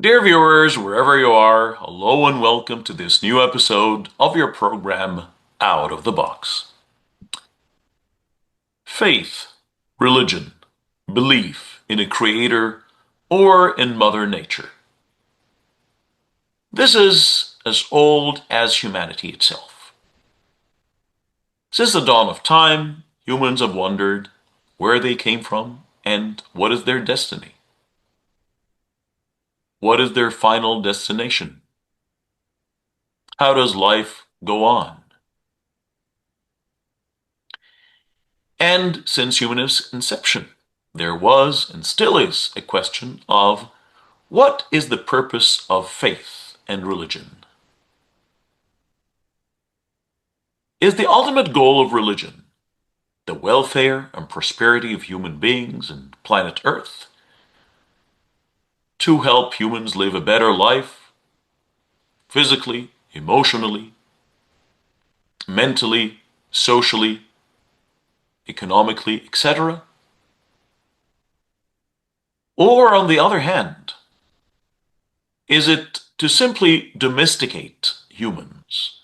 Dear viewers, wherever you are, hello and welcome to this new episode of your program, Out of the Box. Faith, religion, belief in a creator or in Mother Nature. This is as old as humanity itself. Since the dawn of time, humans have wondered where they came from and what is their destiny. What is their final destination? How does life go on? And since human inception, there was and still is a question of what is the purpose of faith and religion? Is the ultimate goal of religion the welfare and prosperity of human beings and planet Earth? To help humans live a better life, physically, emotionally, mentally, socially, economically, etc.? Or on the other hand, is it to simply domesticate humans,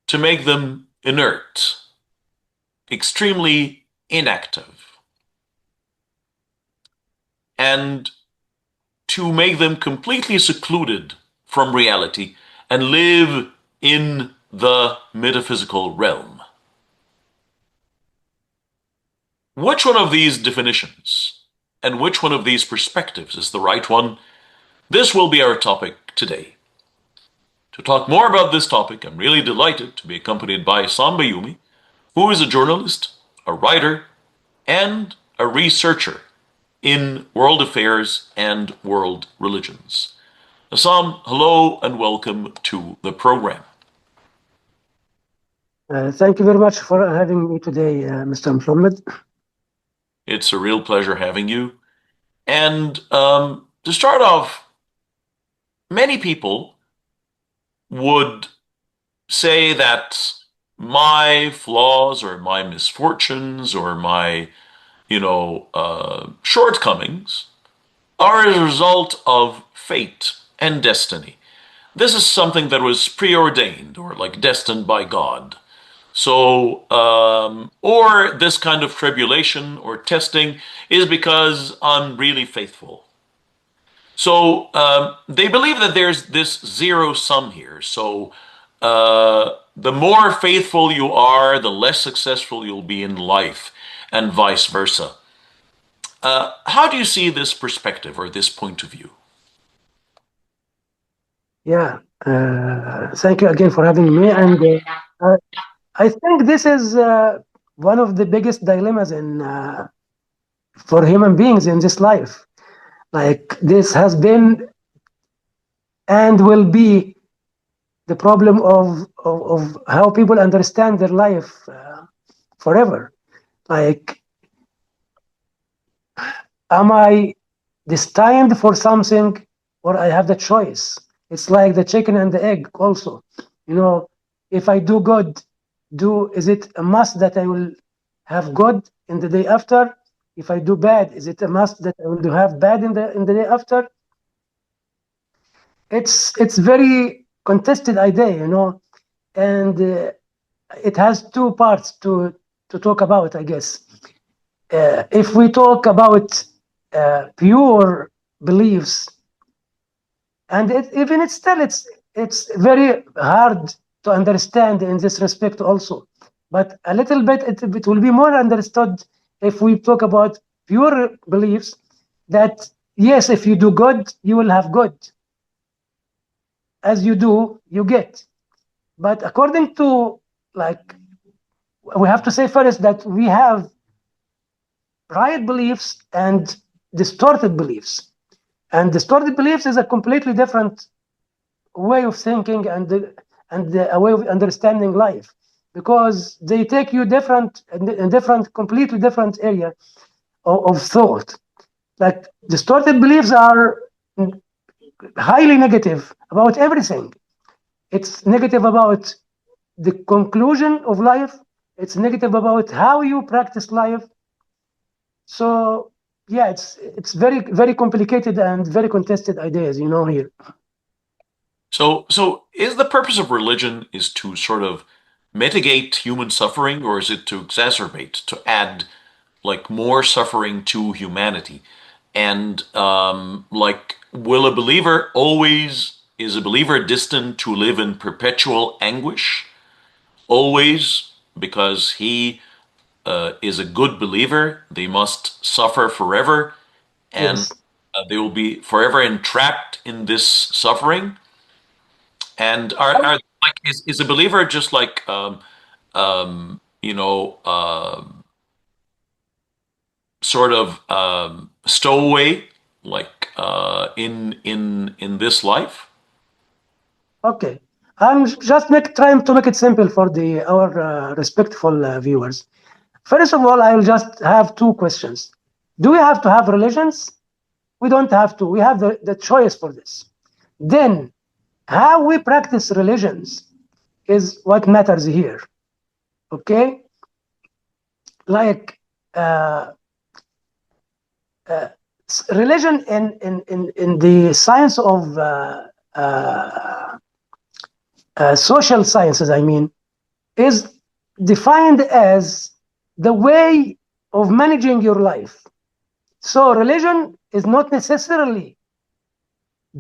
to make them inert, extremely inactive, and to make them completely secluded from reality and live in the metaphysical realm? Which one of these definitions and which one of these perspectives is the right one? This will be our topic today. To talk more about this topic, I'm really delighted to be accompanied by Sam Bayumi, who is a journalist, a writer, and a researcher in world affairs and world religions. Sam, hello and welcome to the program. Thank you very much for having me today, Mr. Muhammad. It's a real pleasure having you. And to start off, many people would say that my flaws or my misfortunes or my, shortcomings are a result of fate and destiny. This is something that was preordained or like destined by God. So, or this kind of tribulation or testing is because I'm really faithful. So they believe that there's this zero sum here. So the more faithful you are, the less successful you'll be in life, and vice versa. How do you see this perspective or this point of view? Yeah, thank you again for having me. And I think this is one of the biggest dilemmas for human beings in this life. Like this has been and will be the problem of how people understand their life forever. Like, am I destined for something or I have the choice? It's like the chicken and the egg also. If I do good, is it a must that I will have good in the day after? If I do bad, is it a must that I will have bad in the day after? It's very contested idea, and it has two parts to talk about, I guess. If we talk about pure beliefs, and even it's very hard to understand in this respect also, but a little bit it will be more understood if we talk about pure beliefs that yes, if you do good you will have good, as you do you get. But according to, like, we have to say first that we have right beliefs and distorted beliefs. And distorted beliefs is a completely different way of thinking and a way of understanding life, because they take you in different, completely different area of thought. Like distorted beliefs are highly negative about everything. It's negative about the conclusion of life. It's negative about how you practice life. So yeah, it's very, very complicated and very contested ideas, here. So is the purpose of religion is to sort of mitigate human suffering, or is it to exacerbate, to add like more suffering to humanity? And like, will a believer always, is a believer destined to live in perpetual anguish? Always, because he is a good believer, they must suffer forever, and Yes. they will be forever entrapped in this suffering. And are like, is a believer just like you know sort of stowaway, like in this life? Okay. I'm just trying to make it simple for our respectful viewers. First of all, I will just have two questions. Do we have to have religions? We don't have to. We have the choice for this. Then, how we practice religions is what matters here. Okay? Like, uh, religion in the science of uh, social sciences, I mean, is defined as the way of managing your life. So religion is not necessarily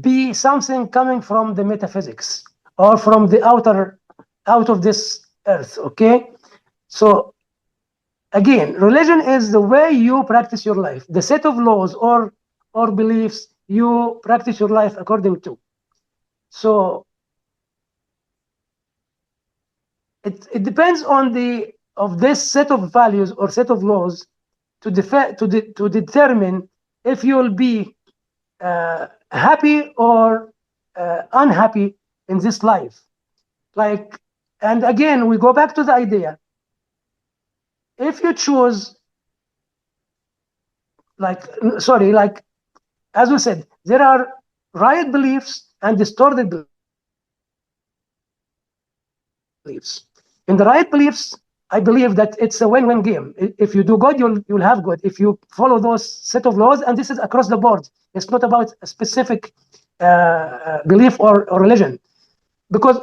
be something coming from the metaphysics or from the out of this earth. Okay, so again, religion is the way you practice your life, the set of laws or beliefs you practice your life according to. So it depends on the of this set of values or set of laws to determine if you'll be happy or unhappy in this life. Like, and again, we go back to the idea. If you choose, like, sorry, like, as we said, there are right beliefs and distorted beliefs. In the right beliefs, I believe that it's a win-win game. If you do good, you'll have good. If you follow those set of laws, and this is across the board, it's not about a specific belief or religion, because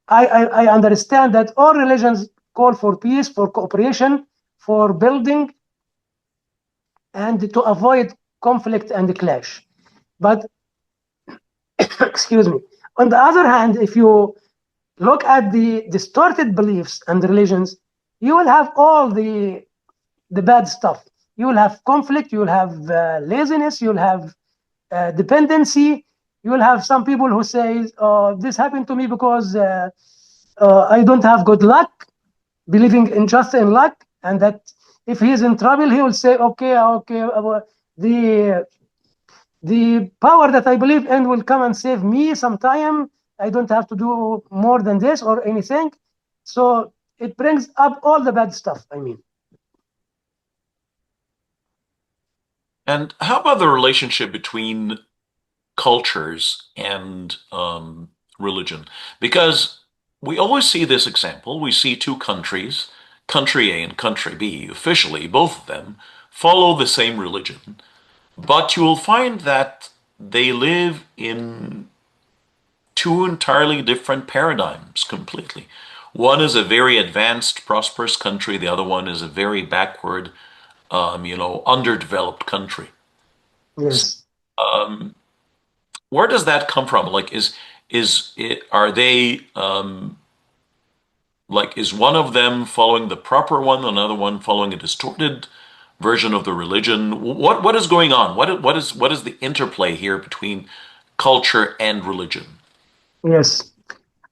I understand that all religions call for peace, for cooperation, for building, and to avoid conflict and clash. But excuse me. On the other hand, if you look at the distorted beliefs and religions, you will have all the bad stuff. You will have conflict. You will have laziness. You will have dependency. You will have some people who say, "This happened to me because I don't have good luck," believing in just in luck, and that if he is in trouble, he will say, "Okay, okay, the the power that I believe in will come and save me sometime. I don't have to do more than this or anything." So it brings up all the bad stuff. I mean, And how about the relationship between cultures and religion? Because we always see this example. We see two countries, country A and country B, officially, both of them follow the same religion, but you will find that they live in two entirely different paradigms completely. One is a very advanced, prosperous country. The other one is a very backward, underdeveloped country. yes, Where does that come from? Like, is it, are they like, is one of them following the proper one, another one following a distorted version of the religion? What is going on? What is the interplay here between culture and religion? yes.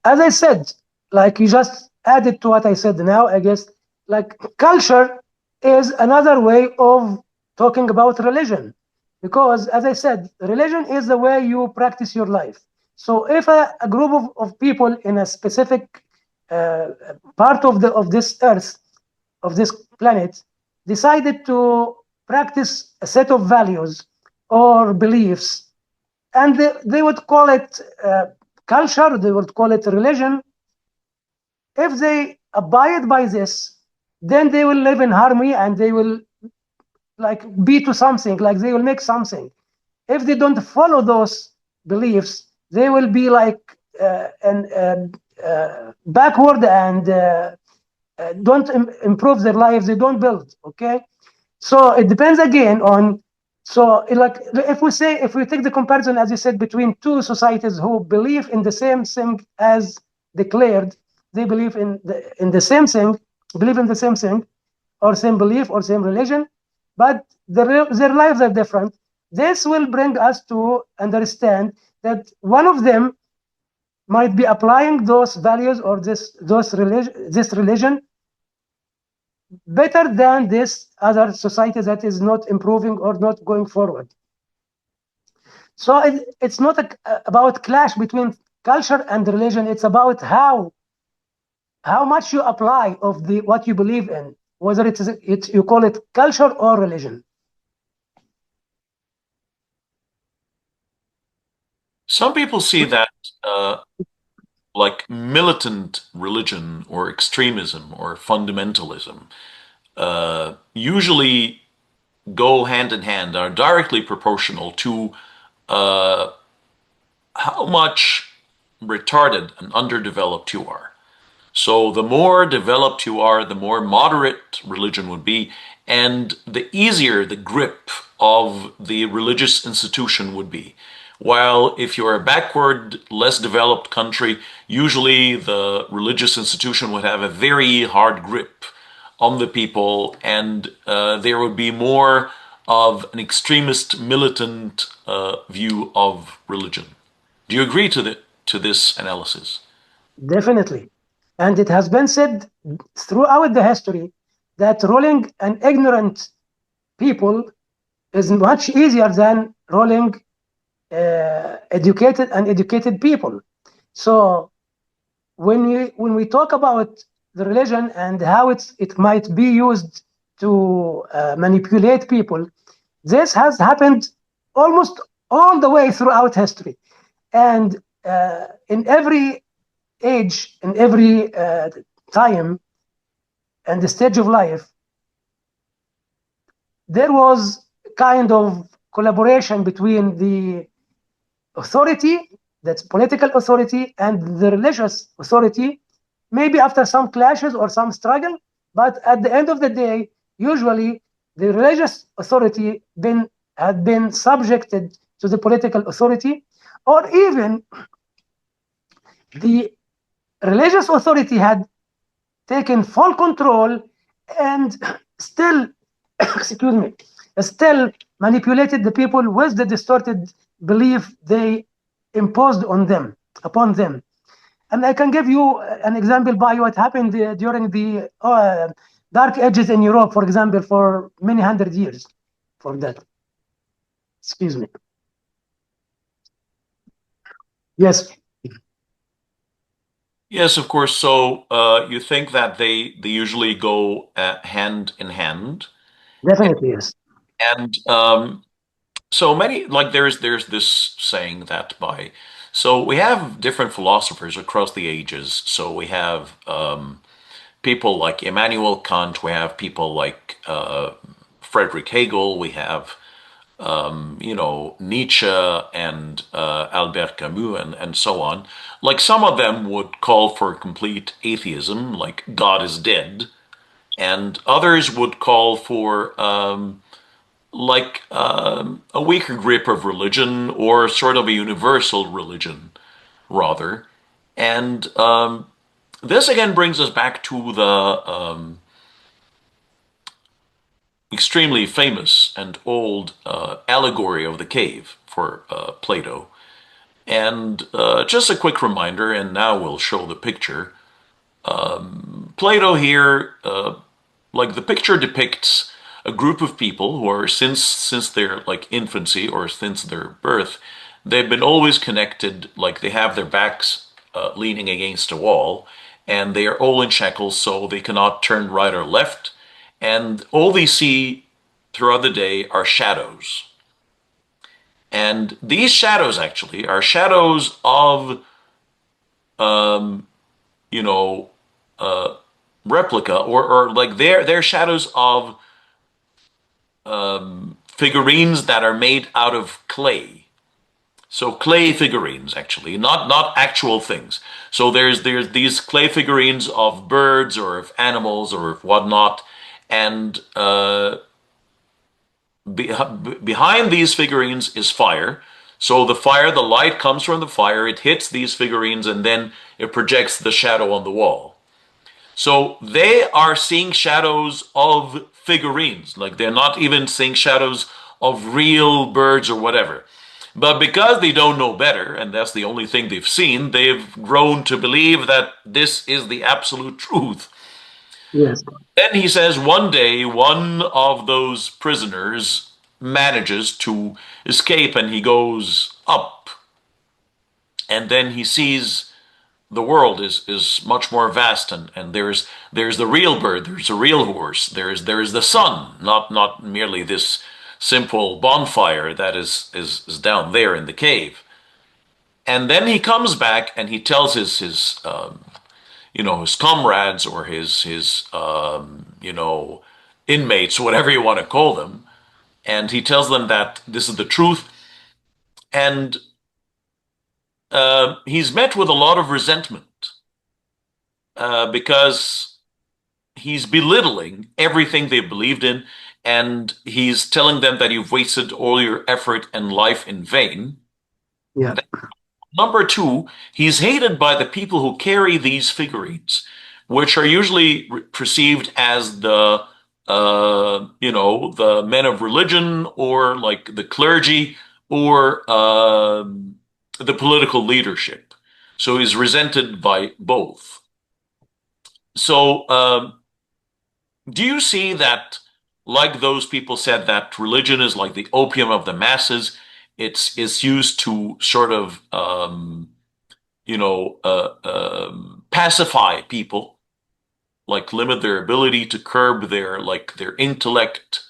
As I said, like you just added to what I said now, I guess, like culture is another way of talking about religion. Because as I said, religion is the way you practice your life. So if a group of people in a specific uh, part of this earth, of this planet, decided to practice a set of values or beliefs, and they would call it culture, they would call it religion. If they abide by this, then they will live in harmony and they will like be to something, like they will make something. If they don't follow those beliefs, they will be like backward and don't improve their lives. They don't build. Okay, so it depends again on. So like if we say, if we take the comparison as you said between two societies who believe in the same thing as declared, they believe in the same thing, believe in the same thing, or same belief or same religion, but their lives are different. This will bring us to understand that one of them might be applying those values or this religion better than this other society that is not improving or not going forward. So it's not about clash between culture and religion. It's about how much you apply of the what you believe in, whether it's you call it culture or religion. Some people see that like militant religion or extremism or fundamentalism usually go hand in hand, are directly proportional to uh, how much retarded and underdeveloped you are. So the more developed you are, the more moderate religion would be, and the easier the grip of the religious institution would be. While if you're a backward, less developed country, usually the religious institution would have a very hard grip on the people, and there would be more of an extremist, militant view of religion. Do you agree to this analysis? Definitely. And it has been said throughout the history that ruling an ignorant people is much easier than ruling educated and educated people. So when we talk about the religion and how it might be used to manipulate people, this has happened almost all the way throughout history, and in every age, in every time and the stage of life, there was kind of collaboration between the authority, that's political authority, and the religious authority, maybe after some clashes or some struggle, but at the end of the day, usually the religious authority had been subjected to the political authority, or even the religious authority had taken full control and still, excuse me, still manipulated the people with the distorted belief they imposed upon them. And I can give you an example by what happened during the Dark Ages in Europe, for example, for many hundred years. For that, excuse me. Yes, Yes, of course. So you think that they usually go hand in hand, definitely yes. and so many like there's this saying that by so we have different philosophers across the ages. So we have people like Immanuel Kant, we have people like Friedrich Hegel, we have Nietzsche and Albert Camus and so on. Like some of them would call for complete atheism, like God is dead, and others would call for a weaker grip of religion or sort of a universal religion, rather. And this again brings us back to the extremely famous and old allegory of the cave for Plato. And just a quick reminder, and now we'll show the picture. Plato here, like the picture depicts a group of people who are since their like infancy or since their birth, they've been always connected. Like they have their backs leaning against a wall, and they are all in shackles, so they cannot turn right or left. And all they see throughout the day are shadows. And these shadows actually are shadows of, you know, replica or like they're shadows of figurines that are made out of clay. So clay figurines, actually, not actual things. So there's these clay figurines of birds or of animals or of whatnot, and behind these figurines is fire. So the fire, the light comes from the fire, it hits these figurines, and then it projects the shadow on the wall. So they are seeing shadows of figurines, like they're not even seeing shadows of real birds or whatever. But because they don't know better, and that's the only thing they've seen, they've grown to believe that this is the absolute truth. Yes. Then he says one day one of those prisoners manages to escape and he goes up. And then he sees the world is much more vast, and there's the real bird, there's a real horse, there's the sun, not merely this simple bonfire that is down there in the cave. And then he comes back and he tells his comrades or his inmates, whatever you want to call them, and he tells them that this is the truth. And he's met with a lot of resentment because he's belittling everything they believed in, and he's telling them that you've wasted all your effort and life in vain. Yeah. Number two, he's hated by the people who carry these figurines, which are usually perceived as the men of religion or like the clergy or the political leadership. So he's resented by both. So do you see that, like those people said, that religion is like the opium of the masses? It's used to sort of pacify people, like limit their ability to curb their intellect.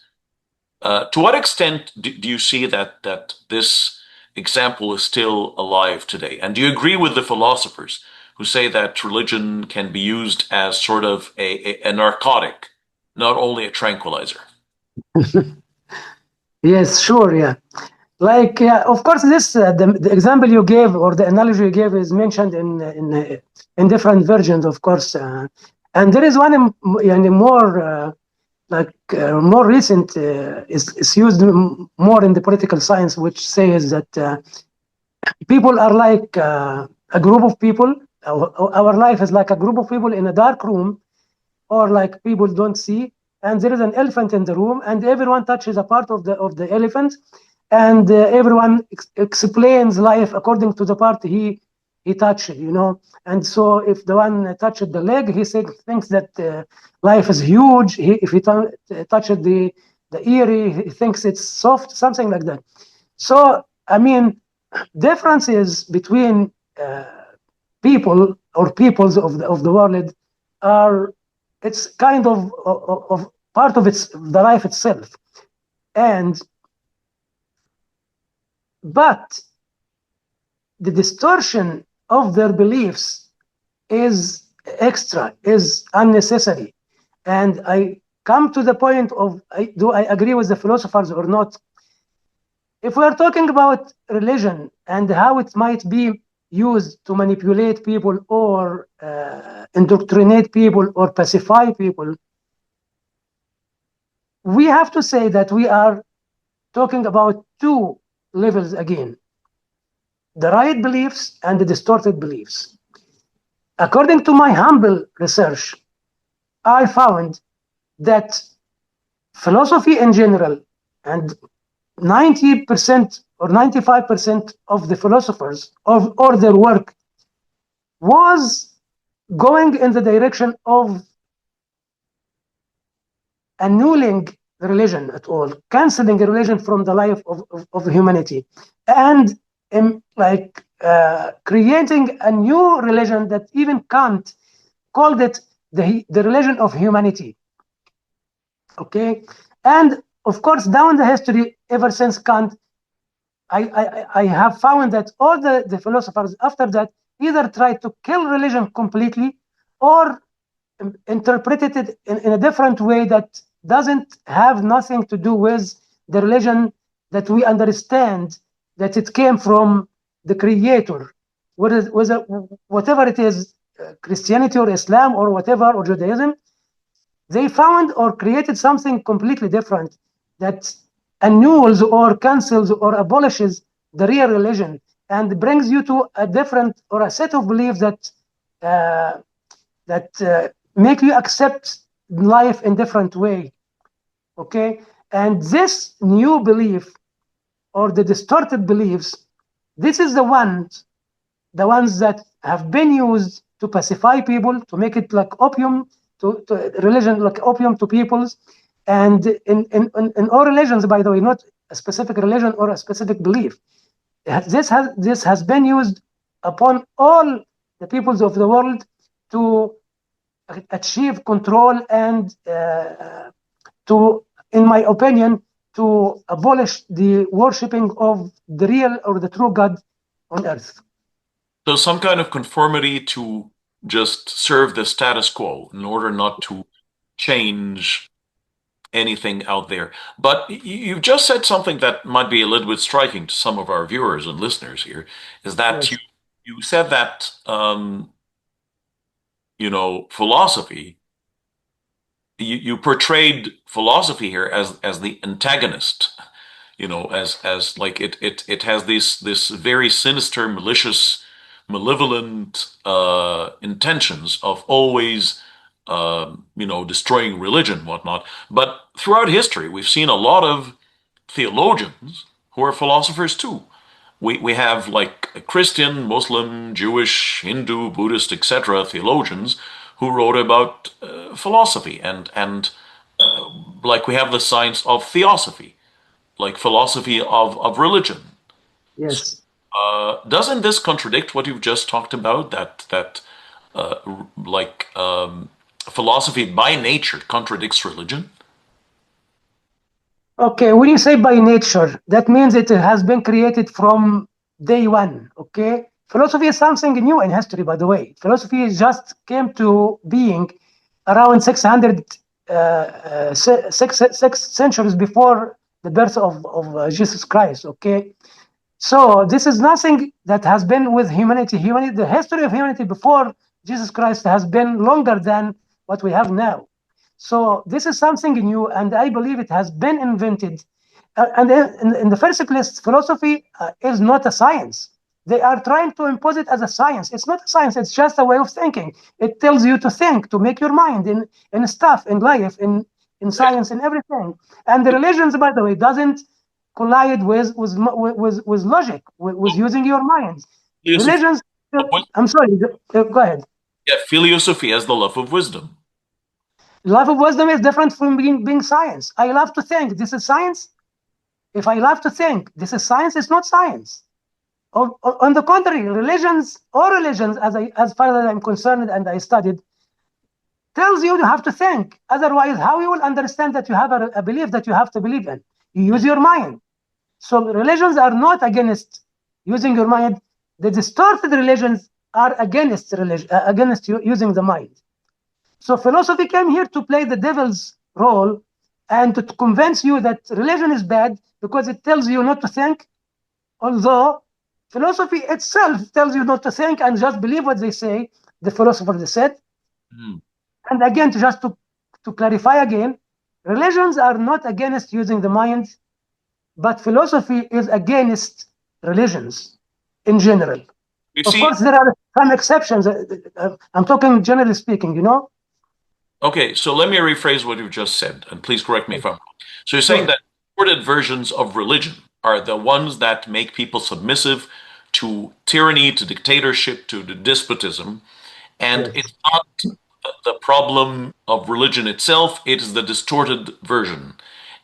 To what extent do you see that this example is still alive today? And do you agree with the philosophers who say that religion can be used as sort of a narcotic, not only a tranquilizer? Yes, sure, yeah. Like, yeah, of course, this the example you gave or the analogy you gave is mentioned in different versions, of course, and there is one more more recent is used more in the political science, which says that people are like a group of people. Our life is like a group of people in a dark room, or like people don't see, and there is an elephant in the room, and everyone touches a part of the elephant, and everyone explains life according to the part he touched, and so if the one touched the leg, thinks that life is huge. If he touched the ear, he thinks it's soft, something like that. So I mean, differences between people or peoples of the world are, it's kind of part of the life itself. And but the distortion of their beliefs is extra, is unnecessary. And I come to the point of, do I agree with the philosophers or not? If we are talking about religion and how it might be used to manipulate people or indoctrinate people or pacify people, we have to say that we are talking about two levels again: the right beliefs and the distorted beliefs. According to my humble research, I found that philosophy in general, and 90% or 95% of the philosophers or their work was going in the direction of annulling religion at all, canceling religion from the life of humanity, and creating a new religion that even Kant called it the religion of humanity. Okay, and of course, down the history, ever since Kant, I have found that all the philosophers after that either tried to kill religion completely or interpreted it in a different way that doesn't have nothing to do with the religion that we understand that it came from the creator, whether whatever it is, Christianity or Islam or whatever, or Judaism. They found or created something completely different that annuls or cancels or abolishes the real religion and brings you to a different or a set of beliefs uh, that make you accept life in different way. Okay, and this new belief or the distorted beliefs, this is the ones that have been used to pacify people, to make it like opium, to religion like opium to peoples. And in all religions, by the way, not a specific religion or a specific belief. This has been used upon all the peoples of the world to achieve control and to, in my opinion, to abolish the worshipping of the real or the true God on earth. So some kind of conformity to just serve the status quo in order not to change anything out there. But you've just said something that might be a little bit striking to some of our viewers and listeners here, is that Yes. you said that philosophy, you portrayed philosophy here as the antagonist, as like it has this very sinister, malicious, malevolent intentions of always destroying religion, whatnot. But throughout history, we've seen a lot of theologians who are philosophers too. We have like Christian, Muslim, Jewish, Hindu, Buddhist, etc. theologians who wrote about philosophy, and like we have the science of theosophy, like philosophy of religion. Yes. Doesn't this contradict what you've just talked about? That like philosophy by nature contradicts religion? Okay, when you say by nature, that means it has been created from day one. Okay, philosophy is something new in history, by the way. Philosophy just came to being around 600, six centuries before the birth of Jesus Christ. Okay, so this is nothing that has been with humanity. Humanity, the history of humanity before Jesus Christ has been longer than what we have now. So this is something new, and I believe it has been invented. And in the first place, philosophy is not a science. They are trying to impose it as a science. It's not a science. It's just a way of thinking. It tells you to think, to make your mind in stuff, in life, in science, in everything. And the religions, by the way, doesn't collide with logic, with using your mind. Philosophy Religions. of wisdom. I'm sorry. Go ahead. Yeah, philosophy as the love of wisdom. Love of wisdom is different from being science. I love to think. This is science. If I love to think, this is science. It's not science. On the contrary, religions, as far as I'm concerned and I studied, tells you have to think. Otherwise, how you will understand that you have a belief that you have to believe in? You use your mind. So religions are not against using your mind. The distorted religions are against against using the mind. So philosophy came here to play the devil's role and to convince you that religion is bad because it tells you not to think, although philosophy itself tells you not to think and just believe what they say, the philosopher said. Mm. And again, to clarify again, religions are not against using the mind, but philosophy is against religions in general. You Of see, course, there are some exceptions. I'm talking generally speaking, you know? okay, so let me rephrase what you just said, and please correct me if I'm wrong. So you're saying Sure. that distorted versions of religion are the ones that make people submissive to tyranny, to dictatorship, to the despotism, and Yes. it's not the problem of religion itself, it is the distorted version.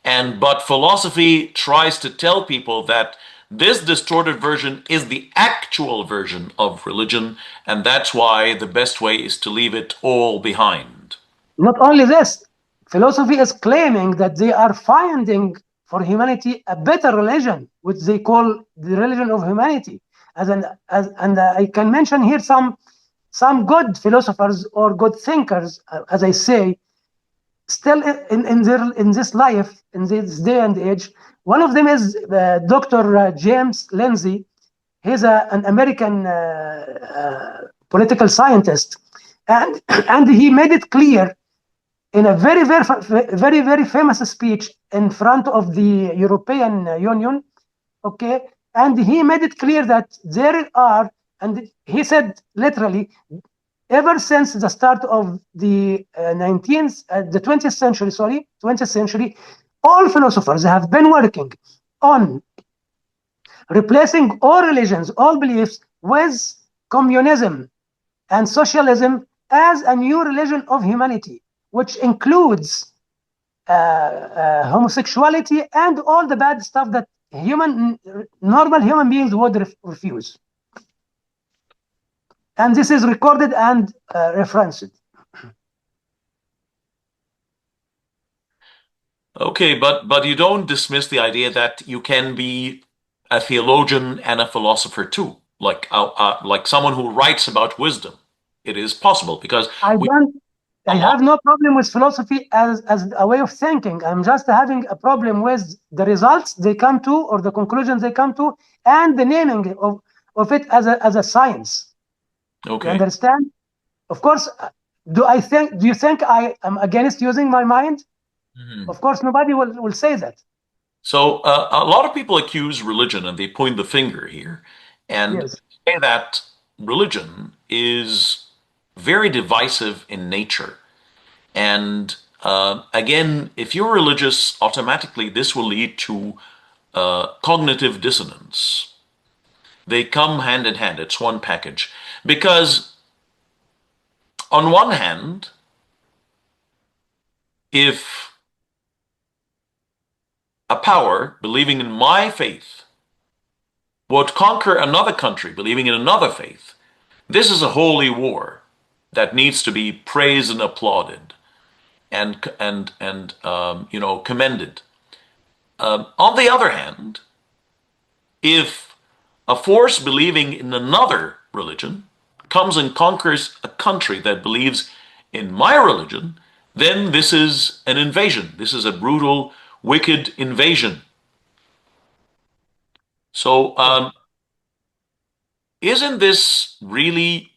And but philosophy tries to tell people that this distorted version is the actual version of religion, and that's why the best way is to leave it all behind. Not only this, philosophy is claiming that they are finding for humanity a better religion, which they call the religion of humanity. And I can mention here some good philosophers or good thinkers, as I say, still in this life, in this day and age. One of them is Dr. James Lindsay. He's an American political scientist, and and he made it clear in a very famous speech in front of the European Union. Okay, and he made it clear that there are, and he said literally, ever since the start of the 20th century, 20th century, all philosophers have been working on replacing all religions, all beliefs with communism and socialism as a new religion of humanity, which includes homosexuality and all the bad stuff that normal human beings would refuse. And this is recorded and referenced. Okay, but you don't dismiss the idea that you can be a theologian and a philosopher too, like someone who writes about wisdom. It is possible because I we don't. a I lot. have no problem with philosophy as a way of thinking. I'm just having a problem with the results they come to or the conclusions they come to and the naming of it as a science. You Okay. understand? Of course, do you think I am against using my mind? Mhm. Of course, nobody will say that. So a lot of people accuse religion and they point the finger here and Yes. say that religion is very divisive in nature. And again, if you're religious, automatically this will lead to cognitive dissonance. They come hand in hand, it's one package. Because on one hand, if a power believing in my faith would conquer another country believing in another faith, this is a holy war that needs to be praised and applauded and commended. On the other hand, if a force believing in another religion comes and conquers a country that believes in my religion, then this is an invasion. This is a brutal, wicked invasion. So, isn't this really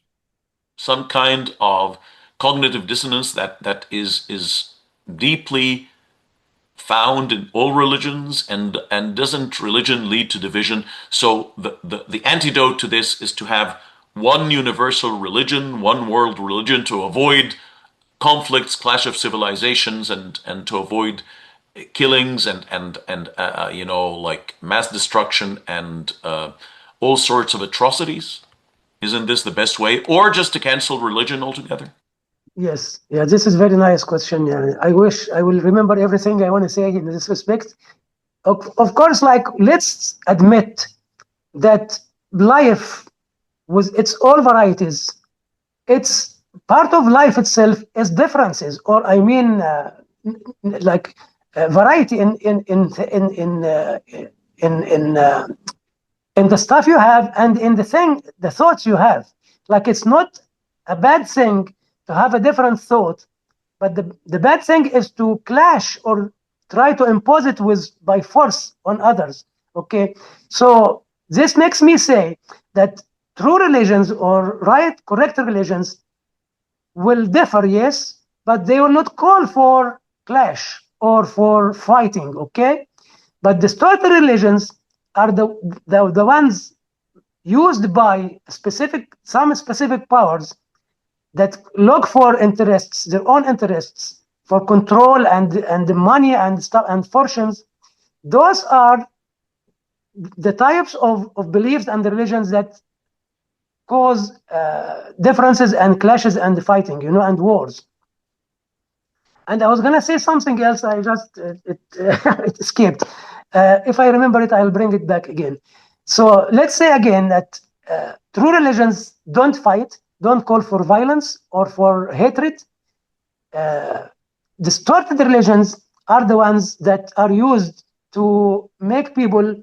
some kind of cognitive dissonance that is deeply found in all religions, and doesn't religion lead to division? So the antidote to this is to have one universal religion, one world religion, to avoid conflicts, clash of civilizations, and to avoid killings and like mass destruction and all sorts of atrocities. Isn't this the best way, or just to cancel religion altogether? Yes. Yeah. This is very nice question. Yeah. I wish I will remember everything I want to say in this respect. Of course, like let's admit that life with its all varieties, it's part of life itself is differences, or I mean, like variety in in uh, in the stuff you have and in the thoughts you have. Like it's not a bad thing to have a different thought, but the bad thing is to clash or try to impose it with by force on others. Okay, so this makes me say that true religions or correct religions will differ, yes, but they will not call for clash or for fighting. Okay, but distorted religions are the ones used by some specific powers that look for interests, their own interests, for control and the money and stuff and fortunes. Those are the types of beliefs and religions that cause differences and clashes and fighting, and wars. And I was gonna say something else. I just it escaped. If I remember it, I'll bring it back again. So let's say again that true religions don't fight, don't call for violence or for hatred. Uh, Distorted religions are the ones that are used to make people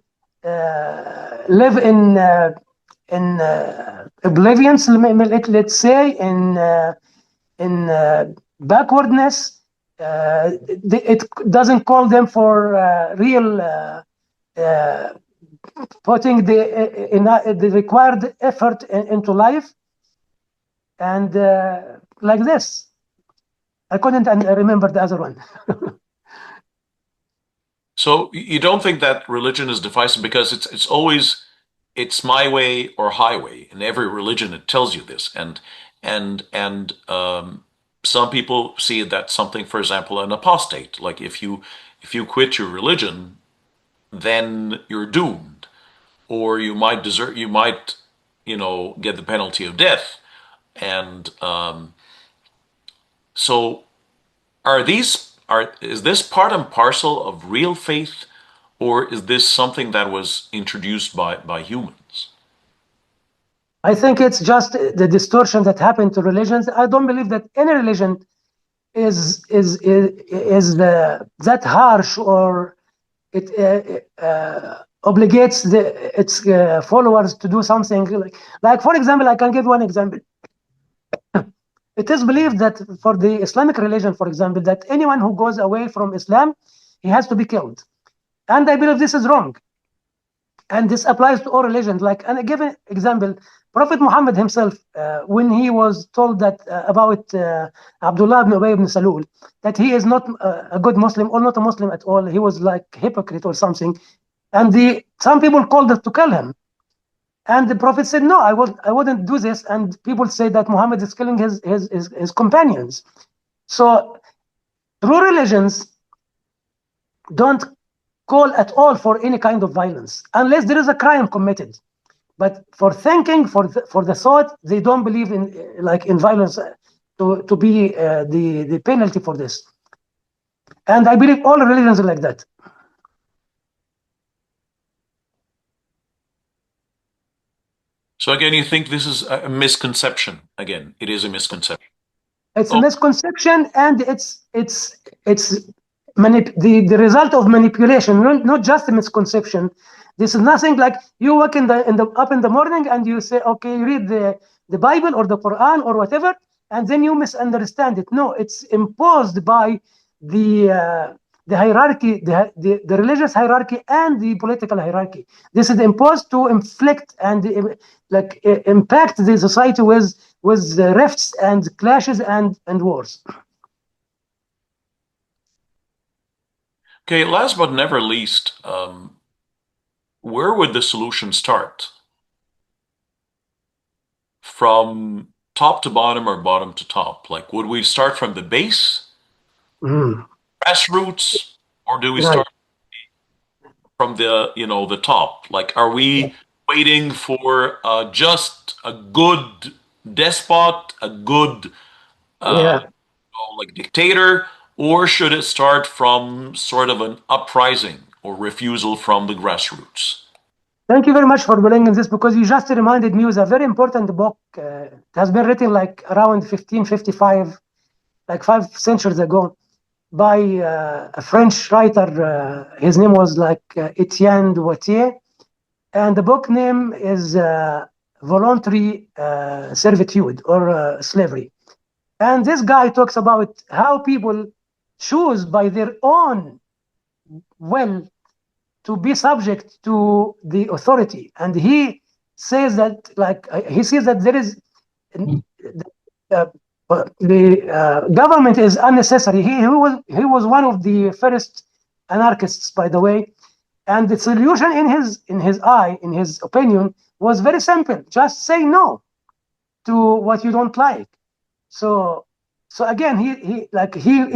live in oblivion. Let's say in backwardness, it doesn't call them for real putting the required effort into life. And like this, I couldn't remember the other one. So you don't think that religion is divisive because it's always it's my way or highway. In every religion, it tells you this, and some people see that something, for example, an apostate. Like if you quit your religion, then you're doomed, or you might desert. You might get the penalty of death. And so is this part and parcel of real faith, or is this something that was introduced by humans? I think it's just the distortion that happened to religions. I don't believe that any religion is that harsh, or it obligates its followers to do something. Like, for example, I can give one example. It is believed that for the Islamic religion, for example, that anyone who goes away from Islam, he has to be killed. And I believe this is wrong. And this applies to all religions. Like, and I give an example, Prophet Muhammad himself, when he was told that about Abdullah ibn Ubay ibn Salul, that he is not a good Muslim or not a Muslim at all, he was like hypocrite or something. And some people called it to kill him. And the Prophet said, no, I wouldn't do this. And people say that Muhammad is killing his companions. So true religions don't call at all for any kind of violence unless there is a crime committed. But for thinking, for the thought, they don't believe in violence to be the penalty for this. And I believe all religions are like that. So again, you think this is a misconception? Again, it is a misconception. It's a Oh, misconception, and it's the result of manipulation, not just a misconception. This is nothing like you wake up in the morning and you say, okay, you read the Bible or the Quran or whatever, and then you misunderstand it. No, it's imposed by the hierarchy, the religious hierarchy and the political hierarchy. This is imposed to inflict and impact the society with rifts and clashes and wars. okay. Last but never least, where would the solution start? From top to bottom or bottom to top? Like, would we start from the base, Mm, grassroots, or do we right. start from the top? Like, are we waiting for just a good despot, a good Yeah. like dictator, or should it start from sort of an uprising or refusal from the grassroots? Thank you very much for bringing this, because you just reminded me of a very important book. It has been written like around 1555, like 5 centuries ago, by a French writer. His name was like Etienne de Wattier, and the book name is Voluntary Servitude, or Slavery. And this guy talks about how people choose by their own will to be subject to the authority. And he says that, he says that there is uh, the government is unnecessary. He was one of the first anarchists, by the way. And the solution in his opinion, was very simple: just say no to what you don't like. So again, he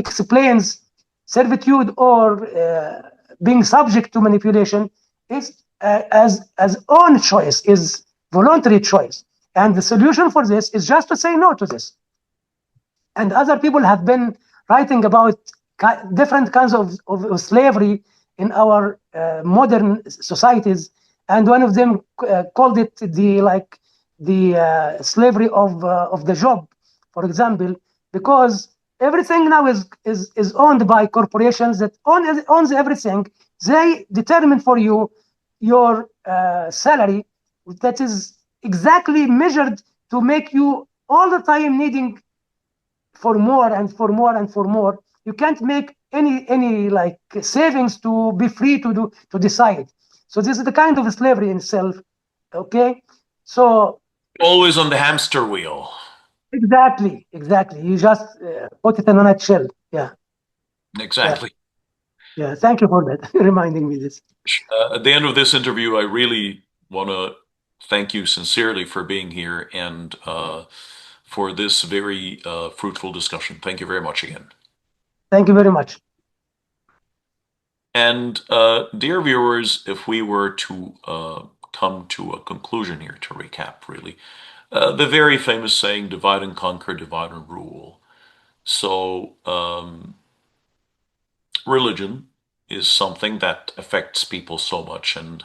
explains servitude, or being subject to manipulation, is as own choice, is voluntary choice, and the solution for this is just to say no to this. And other people have been writing about different kinds of slavery in our modern societies, and one of them called it the slavery of the job, for example, because everything now is owned by corporations that owns everything. They determine for you your salary, that is exactly measured to make you all the time needing for more and for more and for more. you can't make any like savings to be free to decide. So this is the kind of slavery in itself. Okay, so Always on the hamster wheel. exactly. You just put it in a nutshell. Yeah, yeah, Exactly. yeah. Thank you for that, reminding me this. At the end of this interview, I really want to thank you sincerely for being here and for this very fruitful discussion. Thank you very much again. Thank you very much. And dear viewers, if we were to come to a conclusion here, to recap, really, the very famous saying, divide and conquer, divide and rule. So, religion is something that affects people so much. And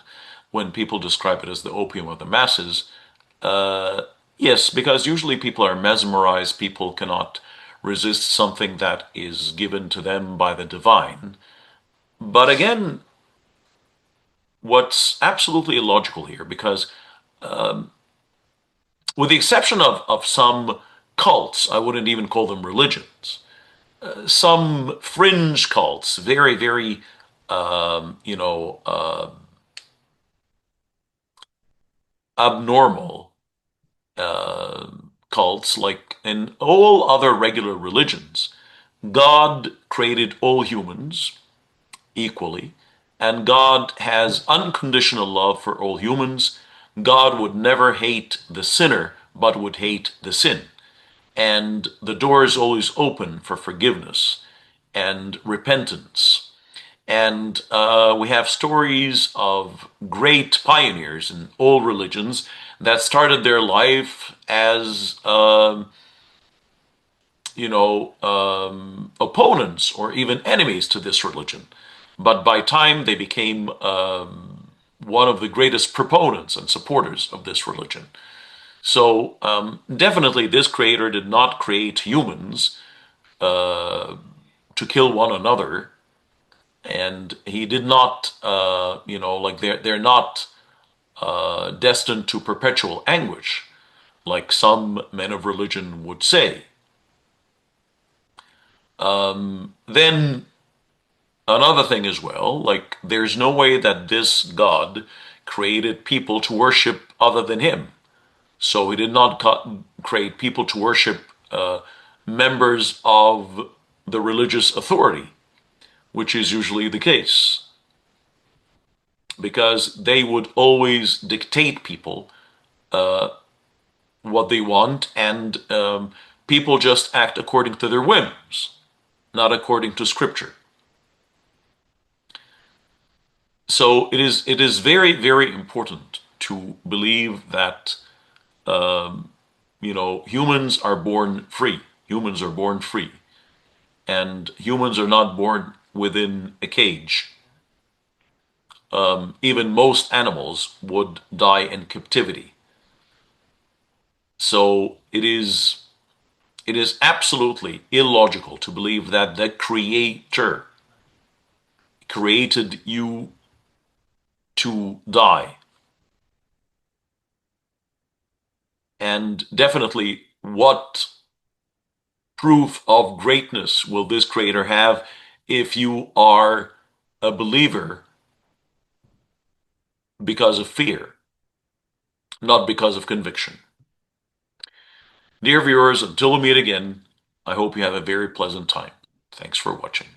when people describe it as the opium of the masses, uh, yes, because usually people are mesmerized, people cannot resist something that is given to them by the divine. But again, what's absolutely illogical here, because with the exception of some cults, I wouldn't even call them religions, some fringe cults, very, very, you know, abnormal uh, cults, like in all other regular religions, God created all humans equally, and God has unconditional love for all humans. God would never hate the sinner, but would hate the sin. And the door is always open for forgiveness and repentance. And we have stories of great pioneers in all religions that started their life as, opponents or even enemies to this religion. But by time, they became one of the greatest proponents and supporters of this religion. So definitely, this creator did not create humans to kill one another, and he did not, like they're not destined to perpetual anguish, like some men of religion would say. Then another thing as well, like there's no way that this God created people to worship other than him. So he did not create people to worship members of the religious authority, which is usually the case, because they would always dictate people what they want, and people just act according to their whims, not according to scripture. So it is very, very important to believe that humans are born free. Humans are born free, and humans are not born within a cage. Even most animals would die in captivity. So it is absolutely illogical to believe that the creator created you to die. And definitely, what proof of greatness will this creator have if you are a believer because of fear, not because of conviction? Dear viewers, until we meet again, I hope you have a very pleasant time. Thanks for watching.